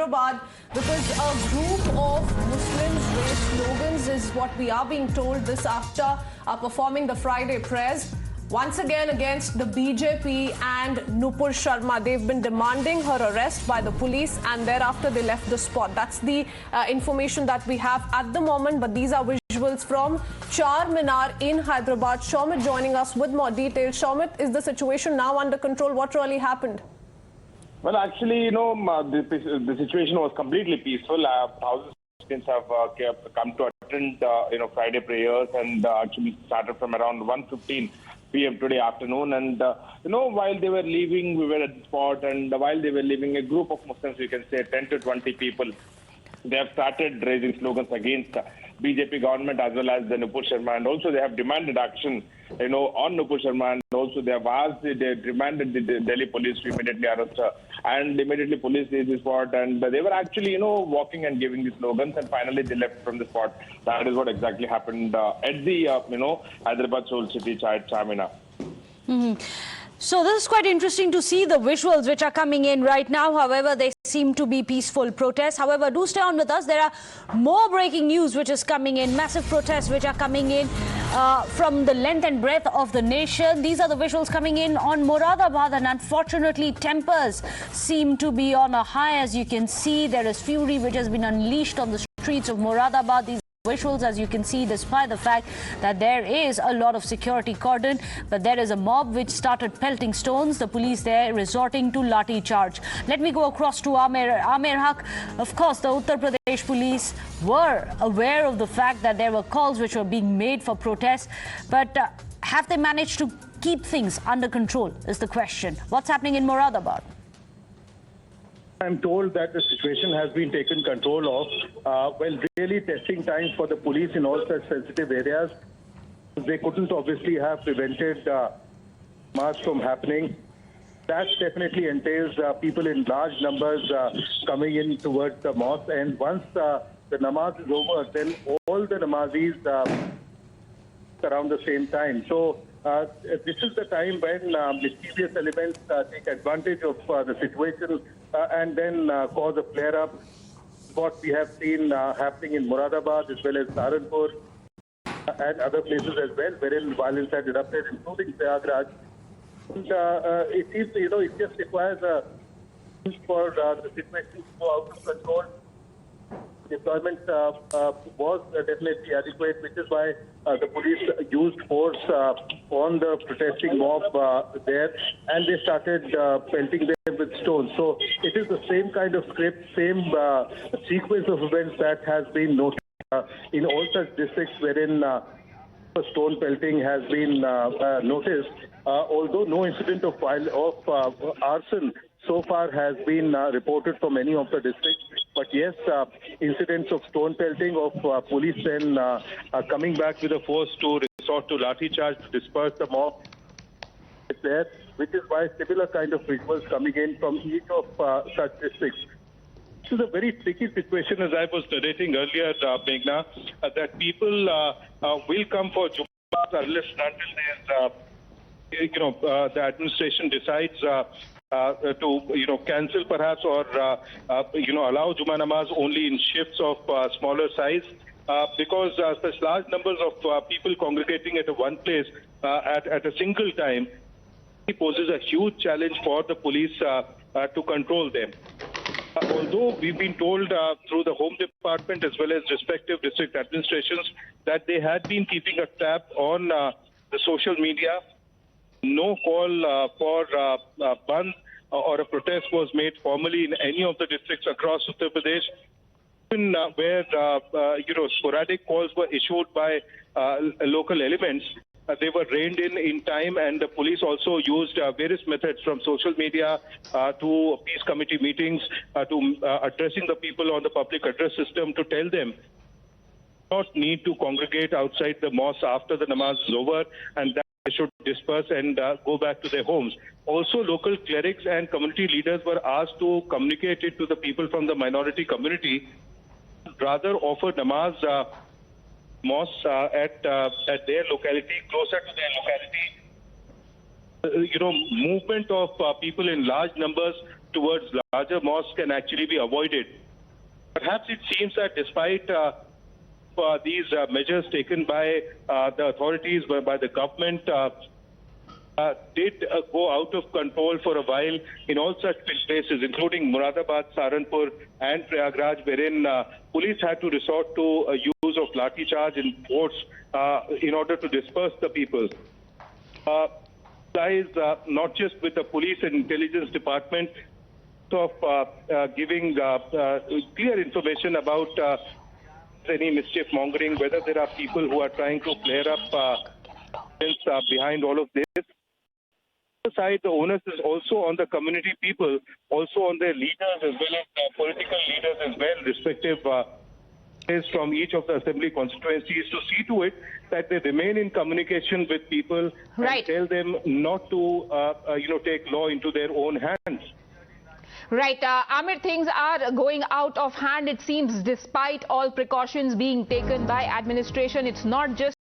Hyderabad because a group of Muslims raised slogans is what we are being told this after performing the Friday prayers. Once again against the BJP and Nupur Sharma. They've been demanding her arrest by the police and thereafter they left the spot. That's the information that we have at the moment, but these are visuals from Charminar in Hyderabad. Shomit joining us with more details. Shomit, is the situation now under control? What really happened? Well, actually, the situation was completely peaceful. Thousands of Christians have come to attend, Friday prayers, and actually started from around 1:15 p.m. today afternoon. And, while they were leaving, we were at the spot, and while they were leaving, a group of Muslims, we can say 10 to 20 people, they have started raising slogans against BJP government as well as the Nupur Sharma, and also they have demanded action, on Nupur Sharma, and also they have demanded the Delhi police to immediately arrest her, and immediately police reached the spot, and they were actually, walking and giving the slogans, and finally they left from the spot. That is what exactly happened at the, Hyderabad Soul City Charminar. So this is quite interesting to see the visuals which are coming in right now. However, they seem to be peaceful protests. However, do stay on with us. There are more breaking news which is coming in. Massive protests which are coming in from the length and breadth of the nation. These are the visuals coming in on Moradabad, and unfortunately tempers seem to be on a high. As you can see, there is fury which has been unleashed on the streets of Moradabad. These visuals, as you can see, despite the fact that there is a lot of security cordon, but there is a mob which started pelting stones. The police there resorting to lathi charge. Let me go across to Amir Haq. Of course, the Uttar Pradesh police were aware of the fact that there were calls which were being made for protests, but have they managed to keep things under control is the question. What's happening in Moradabad? I'm told that the situation has been taken control of. Really testing times for the police in all such sensitive areas. They couldn't obviously have prevented march from happening. That definitely entails people in large numbers coming in towards the mosque. And once the namaz is over, then all the namazis around the same time. So this is the time when mischievous elements take advantage of the situation and then cause a flare-up. What we have seen happening in Moradabad as well as Saharanpur and other places as well, wherein violence had erupted, including Prayagraj. And it seems, it just requires for the situation to go out of control. Deployment was definitely adequate, which is why the police used force on the protesting mob there, and they started pelting them with stones. So it is the same kind of script, same sequence of events that has been noted in all such districts wherein stone pelting has been noticed, although no incident of arson so far has been reported from any of the districts. But yes, incidents of stone pelting, of police then coming back with a force to resort to lathi charge to disperse the mob is there, which is why similar kind of visuals coming in from each of such districts. This is a very tricky situation, as I was narrating earlier, Meghna, that people will come for Jummah unless and until there's, the administration decides to cancel perhaps, or allow Jummah namaz only in shifts of smaller size, because such large numbers of people congregating at one place at a single time poses a huge challenge for the police to control them. Although we've been told through the Home Department as well as respective district administrations that they had been keeping a tab on the social media, no call for Bandh or a protest was made formally in any of the districts across Uttar Pradesh, even where sporadic calls were issued by local elements. They were reined in time, and the police also used various methods from social media to peace committee meetings to addressing the people on the public address system to tell them not need to congregate outside the mosque after the namaz is over, and that they should disperse and go back to their homes. Also, local clerics and community leaders were asked to communicate it to the people from the minority community, rather offer namaz mosques at their locality, closer to their locality. Movement of people in large numbers towards larger mosques can actually be avoided. Perhaps it seems that despite these measures taken by the authorities, by the government, did go out of control for a while in all such places, including Moradabad, Saharanpur and Prayagraj, wherein police had to resort to use of lathi charge in force in order to disperse the people. Lies not just with the police and intelligence department of giving clear information about any mischief mongering, whether there are people who are trying to flare up behind all of this. On the side, the onus is also on the community people, also on their leaders as well as political leaders as well, respective from each of the assembly constituencies, to see to it that they remain in communication with people and tell them not to, take law into their own hands. Right. Amir, things are going out of hand, it seems, despite all precautions being taken by administration. It's not just